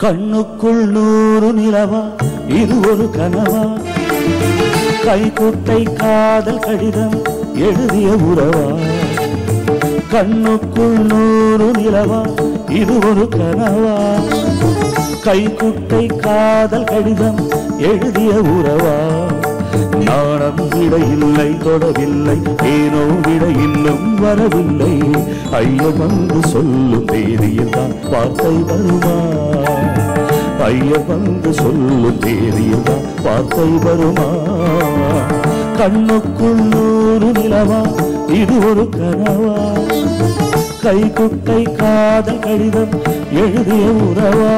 கண்ணுக்குள் 100 நிலவா இது ஒரு கனவா, கைக்குட்டை காதல் கடிதம் எழுதிய உறவா. கண்ணுக்குள் 100 நிலவா இது ஒரு கனவா, கைக்குட்டை காதல் கடிதம் எழுதிய உறவா. நாணம் விட இல்லை தொடவில்லை, ஏனோ விட இன்னும் வரவில்லை. ஐயோ வந்து சொல்லும் தேதியில் தான் வார்த்தை வருமா, ஐயோ வந்து சொல்லும் தேதியில் தான் வார்த்தை வருமா. கண்ணுக்குள் 100 நிலவா இது ஒரு கனவா, கைக்குட்டை காதல் கடிதம் எழுதிய உறவா.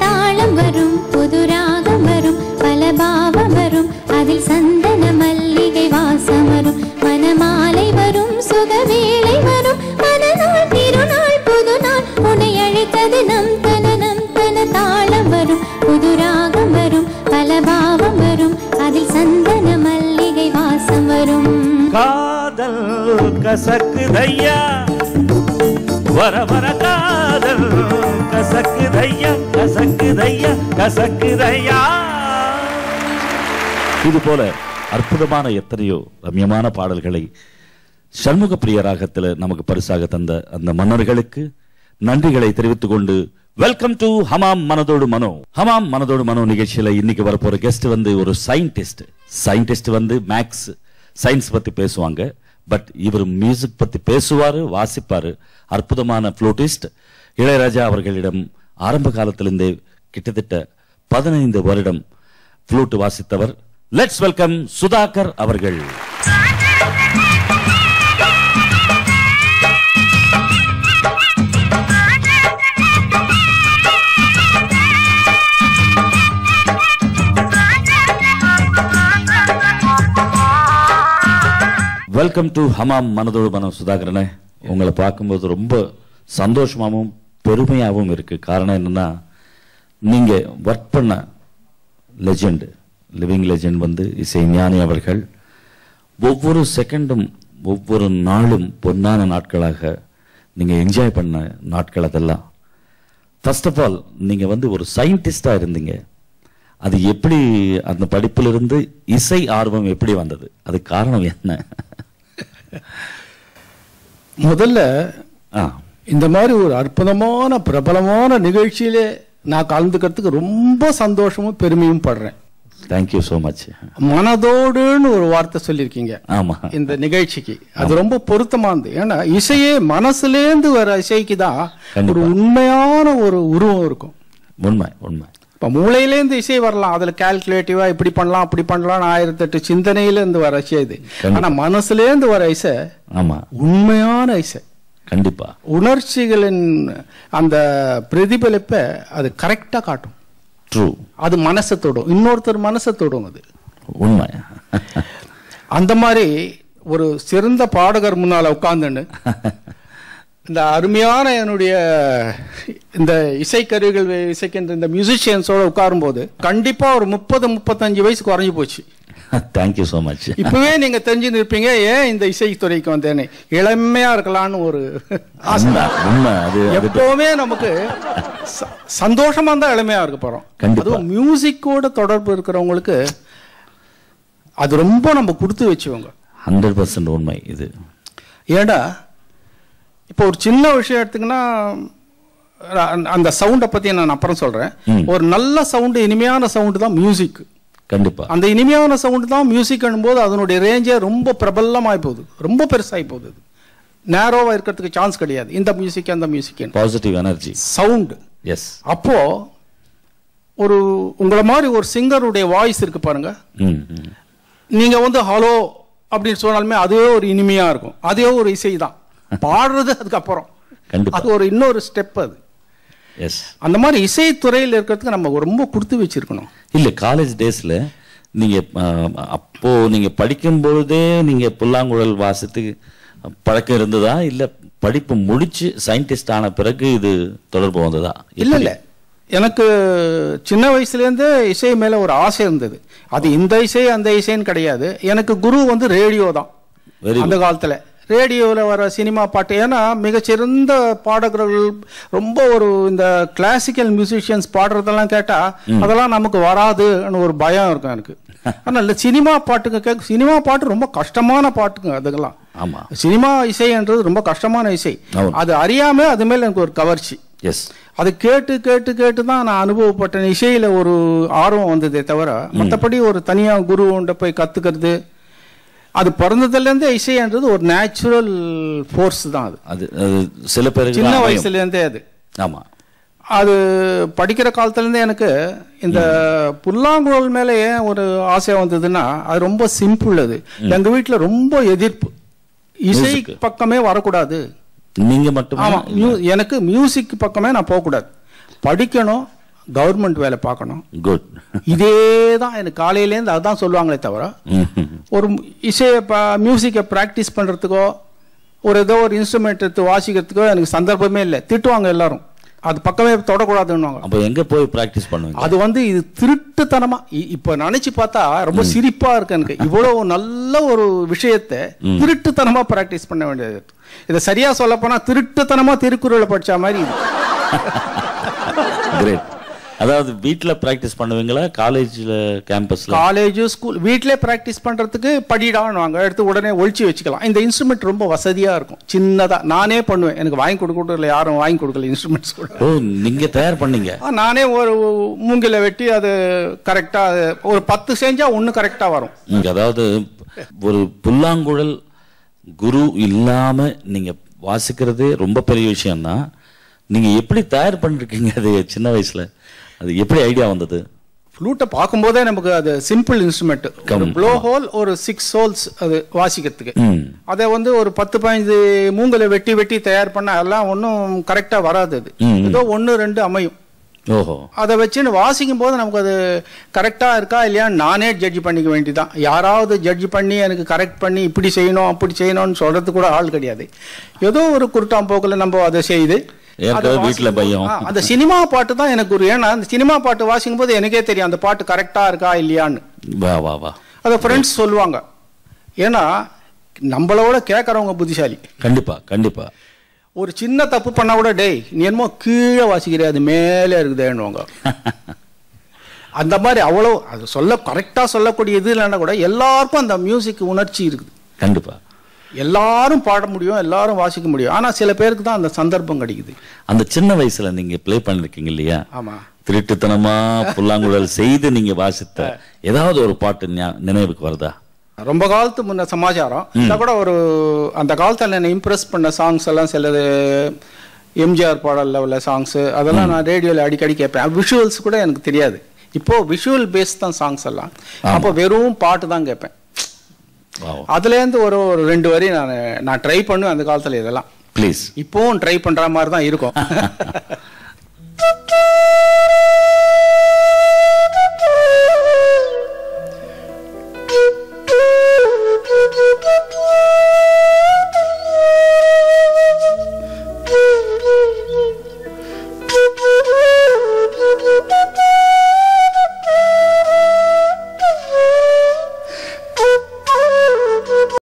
தாளம் வரும், புது ராகம் வரும், பல பாவம் வரும், அதில் சந்தன மல்லிகை வாசம் வரும், மனமாலை வரும், சுகவேளை வரும், மனநாள் திருநாள் புது நாள் உன்னை அழைத்தது நம் தன தாளம் வரும், புது ராகம் வரும், பல பாவம் வரும், அதில் சந்தன மல்லிகை வாசம் வரும். காதல் கசக்குதையா வர வர, காதல் கசக்குதையா கசக்குதையா கசக்குதையா. இது போல அற்புதமான எத்தனையோ ரம்யமான பாடல்களை சண்முக பிரிய ராகத்தில் நமக்கு பரிசாக தந்த அந்த மன்னர்களுக்கு நன்றிகளை தெரிவித்துக் கொண்டு வெல்கம் டு ஹமாம் மனதோடு மனோ. ஹமாம் மனதோடு மனோ நிகழ்ச்சியில இன்னைக்கு வரப்போற கெஸ்ட் வந்து ஒரு சயின்டிஸ்ட் வந்து மேக்ஸ் சயின்ஸ் பத்தி பேசுவாங்க. பட் இவர் மியூசிக் பத்தி பேசுவாரு, வாசிப்பாரு. அற்புதமான ஃப்ளூட்டிஸ்ட். இளையராஜா அவர்களிடம் ஆரம்ப காலத்திலிருந்தே கிட்டத்தட்ட 15 வருடம் ஃப்ளூட் வாசித்தவர். லெட்ஸ் வெல்கம் சுதாகர் அவர்கள். வெல்கம் டு ஹமாம் மனதோடு மனம். சுதாகரனே, உங்களை பார்க்கும்போது ரொம்ப சந்தோஷமாகவும் பெருமையாகவும் இருக்கு. காரணம் என்னன்னா, நீங்க ஒர்க் பண்ண லெஜெண்ட், லிவிங் லெஜெண்ட் வந்து இசை ஞானி அவர்கள் ஒவ்வொரு செகண்டும் ஒவ்வொரு நாளும் பொன்னான நாட்களாக நீங்க என்ஜாய் பண்ண நாட்கள் அதெல்லாம். ஃபர்ஸ்ட் ஆஃப் ஆல் நீங்க வந்து ஒரு சயின்டிஸ்டா இருந்தீங்க. அது எப்படி, அந்த படிப்பிலிருந்து இசை ஆர்வம் எப்படி வந்தது? அது காரணம் என்ன? முதல்ல இந்த மாதிரி ஒரு அற்புதமான பிரபலமான நிகழ்ச்சியிலே நான் கலந்துக்கிறதுக்கு ரொம்ப சந்தோஷமும் பெருமையும் படுறேன். Thank you so much. மனதோடுன்னு ஒரு வார்த்தை சொல்லியிருக்கீங்க இந்த நிகழ்ச்சிக்கு. அது ரொம்ப பொருத்தமானது. ஏன்னா இசையே மனசுலேருந்து வர இசைக்கு தான் ஒரு உண்மையான ஒரு உருவம் இருக்கும். உண்மை உண்மை. இப்போ மூளையிலேருந்து இசை வரலாம், அதில் கால்குலேட்டிவா இப்படி பண்ணலாம் அப்படி பண்ணலாம் 1008 சிந்தனையிலேருந்து வர இசை இது. ஆனால் மனசுலேருந்து வர இசை உண்மையான இசை. கண்டிப்பா உணர்ச்சிகளின் அந்த பிரதிபலிப்பை அது கரெக்டாக காட்டும். ட்ரூ. அது மனசை தொடும், இன்னொருத்தர் மனசை தொடும். அது உண்மை. அந்த மாதிரி ஒரு சிறந்த பாடகர் முன்னால் உட்கார்ந்துன்னு இந்த அருமையான என்னுடைய இந்த இசைக்கருவிகள் இசைக்கின்ற இந்த மியூசிஷியன்ஸோட உட்காரும்போது கண்டிப்பா ஒரு 30-35 வயசு குறைஞ்சி போச்சு. Thank you so much. இப்பவே நீங்க தெரிஞ்சுன்னு இருப்பீங்க ஏன் இந்த இசைத்துறைக்கு வந்தேன்னு. இளமையா இருக்கலாம்னு ஒரு ஆசை. எப்பவுமே நமக்கு சந்தோஷமா தான் இளமையா இருக்க போறோம். அதுவும் மியூசிக்கோட தொடர்பு இருக்கிறவங்களுக்கு அது ரொம்ப நம்ம கொடுத்து வச்சுவோங்க. 100% உண்மை இது. ஏண்டா இப்போ ஒரு சின்ன விஷயம் எடுத்துக்கினா, அந்த சவுண்டை பத்தி நான் அப்புறம் சொல்றேன். ஒரு நல்ல சவுண்டு, இனிமையான சவுண்டு தான் மியூசிக். கண்டிப்பா அந்த இனிமையான சவுண்டு தான் மியூசிக் போது அதனுடைய ரேஞ்சே ரொம்ப பிரபலமாய் போகுது, ரொம்ப பெருசாகி போகுது. நேரோவா இருக்கிறதுக்கு சான்ஸ் கிடையாது. இந்த மியூசிக் அந்த music positive energy sound. Yes. அப்போ ஒரு உங்களை மாதிரி ஒரு சிங்கருடைய வாய்ஸ் இருக்கு பாருங்க. நீங்க வந்து ஹலோ அப்படின்னு சொன்னாலுமே அதுவே ஒரு இனிமையா இருக்கும். அதே ஒரு இசை தான். பாடுறது அதுக்கப்புறம் அது ஒரு இன்னொரு ஸ்டெப். அது அந்த மாதிரி இசைத்துறையில் இருக்கிறதுக்கு நம்ம ரொம்ப கொடுத்து வச்சிருக்கணும். இல்ல காலேஜ் டேஸ்ல நீங்க அப்போ நீங்க படிக்கும் பொழுதே நீங்க புல்லாங்குழல் வாசித்து பழக்கம் இருந்ததா, இல்ல படிப்பு முடிச்சு சயின்டிஸ்ட் ஆன பிறகு இது தொடர்பு வந்ததா? இல்ல இல்ல, எனக்கு சின்ன வயசுலேருந்தே இசை மேல ஒரு ஆசை இருந்தது. அது இந்த இசை அந்த இசைன்னு கிடையாது. எனக்கு குரு வந்து ரேடியோ தான். அந்த காலத்துல ரேடியோவில் வர சினிமா பாட்டு. ஏன்னா மிகச்சிறந்த பாடகர்கள் ரொம்ப ஒரு இந்த கிளாசிக்கல் மியூசிஷியன்ஸ் பாடுறதெல்லாம் கேட்டால் அதெல்லாம் நமக்கு வராதுன்னு ஒரு பயம் இருக்கும் எனக்கு. ஆனால் இல்லை, சினிமா பாட்டுங்க சினிமா பாட்டு ரொம்ப கஷ்டமான பாட்டுங்க அதுக்கெல்லாம். ஆமா, சினிமா இசைன்றது ரொம்ப கஷ்டமான இசை. அது அறியாம அது மேல எனக்கு ஒரு கவர்ச்சி. எஸ், அது கேட்டு கேட்டு கேட்டு தான் நான் அனுபவப்பட்ட இசையில ஒரு ஆர்வம் வந்ததே தவிர மற்றபடி ஒரு தனியா குருவுண்ட போய் கத்துக்கிறது, அது பிறந்ததுலேருந்தே இசைன்றது ஒரு நேச்சுரல் ஃபோர்ஸ் தான். அது சில பேருக்கு சின்ன வயசுலேருந்தே அது. ஆமா, அது படிக்கிற காலத்துலேருந்தே எனக்கு இந்த புல்லாங்குழல் மேலே ஏன் ஒரு ஆசை வந்ததுன்னா, அது ரொம்ப சிம்பிள். அது எங்கள் வீட்டில் ரொம்ப எதிர்ப்பு, இசை பக்கமே வரக்கூடாது. நீங்க மட்டும்? ஆமா, எனக்கு மியூசிக் பக்கமே நான் போகக்கூடாது, படிக்கணும், கவர்மெண்ட் வேலை பார்க்கணும். குட். இதே தான் எனக்கு காலையிலேருந்து அதுதான் சொல்லுவாங்களே தவிர ஒரு இசையை மியூசிக்கை ப்ராக்டிஸ் பண்ணுறதுக்கோ ஒரு ஏதோ ஒரு இன்ஸ்ட்ருமெண்ட் எடுத்து வாசிக்கிறதுக்கோ எனக்கு சந்தர்ப்பமே இல்லை. திட்டுவாங்க எல்லாரும், அது பக்கமே தொடக்கூடாதுன்னு. அப்போ எங்க போய் பிராக்டிஸ் பண்ணுவாங்க? அது இது திருட்டுத்தனமா இப்ப நினைச்சு பார்த்தா ரொம்ப சிரிப்பா இருக்கு எனக்கு. இவ்வளவு நல்ல ஒரு விஷயத்தை திருட்டுத்தனமா பிராக்டிஸ் பண்ண வேண்டியது. இதை சரியா சொல்ல போனா திருட்டுத்தனமா திருக்குறளை படிச்ச மாதிரி இது. அதாவது வீட்டில் ப்ராக்டிஸ் பண்ணுவீங்களா, காலேஜில் கேம்பஸில்? காலேஜ் ஸ்கூல் வீட்டிலே ப்ராக்டிஸ் பண்ணுறதுக்கு படிடான்னு எடுத்து உடனே ஒழிச்சு வச்சுக்கலாம். இந்த இன்ஸ்ட்ருமெண்ட் ரொம்ப வசதியாக இருக்கும், சின்னதாக நானே பண்ணுவேன். எனக்கு வாங்கி கொடுக்கட்டும் இல்லை, யாரும் வாங்கி கொடுக்கல இன்ஸ்ட்ருமெண்ட்ஸ் கூட. ஓ, நீங்கள் தயார் பண்ணீங்க? நானே ஒரு மூங்கில வெட்டி அது கரெக்டாக ஒரு 10 செஞ்சால் ஒன்று கரெக்டாக வரும். அதாவது ஒரு புல்லாங்குழல் குரு இல்லாமல் நீங்கள் வாசிக்கிறதே ரொம்ப பெரிய விஷயம்தான். நீங்கள் எப்படி தயார் பண்ணிருக்கீங்க அது சின்ன வயசில்? அது எப்படி ஐடியா வந்தது? ஃப்ளூட்டை பார்க்கும்போதே நமக்கு அது சிம்பிள் இன்ஸ்ட்ருமெண்ட், ப்ளோ ஹோல் ஒரு 6 ஹோல்ஸ் அது வாசிக்கிறதுக்கு. அதை ஒரு 10-15 மூங்கலை வெட்டி வெட்டி தயார் பண்ண எல்லாம் ஒன்றும் கரெக்டாக வராது. அது ஏதோ 1-2 அமையும். ஓஹோ, அதை வச்சுன்னு வாசிக்கும் போது நமக்கு அது கரெக்டாக இருக்கா இல்லையான்னு நானே ஜட்ஜ் பண்ணிக்க வேண்டியதான். யாராவது ஜட்ஜ் பண்ணி எனக்கு கரெக்ட் பண்ணி இப்படி செய்யணும் அப்படி செய்யணும்னு சொல்றது கூட ஆள் கிடையாது. ஏதோ ஒரு குருட்டாம் போக்கில் நம்ம அதை செய்து வீட்டில் பையன். அந்த சினிமா பாட்டு தான் எனக்கு ஒரு, ஏன்னா அந்த சினிமா பாட்டு வாசிக்கும் போது எனக்கே தெரியும் அந்த பாட்டு கரெக்டா இருக்கா இல்லையான்னு. அதை ஃப்ரெண்ட்ஸ் சொல்லுவாங்க. ஏன்னா நம்மளோட கேட்கறவங்க புத்திசாலி. கண்டிப்பா கண்டிப்பா. ஒரு சின்ன தப்பு பண்ணா கூட டேய் நீ என்னமோ கீழே வாசிக்கிற, அது மேலே இருக்குதேன்னுவாங்க. அந்த மாதிரி அவ்வளோ அது சொல்ல கரெக்டா சொல்லக்கூடிய இது இல்லைன்னா கூட எல்லாருக்கும் அந்த மியூசிக் உணர்ச்சி இருக்குது. கண்டிப்பா எல்லாரும் பாட முடியும், எல்லாரும் வாசிக்க முடியும். ஆனா சில பேருக்கு தான் அந்த சந்தர்ப்பம் கிடைக்குது. அந்த சின்ன வயசுல நீங்க பிளே பண்ணிருக்கீங்க இல்லையா? ஆமா. திருட்டுத்தனமா புல்லாங்குழல் செய்து நீங்க வாசித்த ஏதாவது ஒரு பாட்டு நினைவுக்கு வருதா? ரொம்ப காலத்து முன்ன சமாச்சாரம் கூட ஒரு அந்த காலத்துல என்ன இம்ப்ரெஸ் பண்ண சாங்ஸ் எல்லாம் சிலது எம்ஜிஆர் பாடல்ல உள்ள சாங்ஸ் அதெல்லாம் நான் ரேடியோல அடிக்கடி கேட்பேன். விஷுவல்ஸ் கூட எனக்கு தெரியாது. இப்போ விஷுவல் பேஸ் தான் சாங்ஸ் எல்லாம். அப்போ வெறும் பாட்டு தான் கேட்பேன். அதுலேருந்து ஒரு 2 வரி நான் ட்ரை பண்ணுவேன் அந்த காலத்தில். இதெல்லாம் ப்ளீஸ் இப்போவும் ட்ரை பண்ணுற மாதிரி தான் இருக்கும்.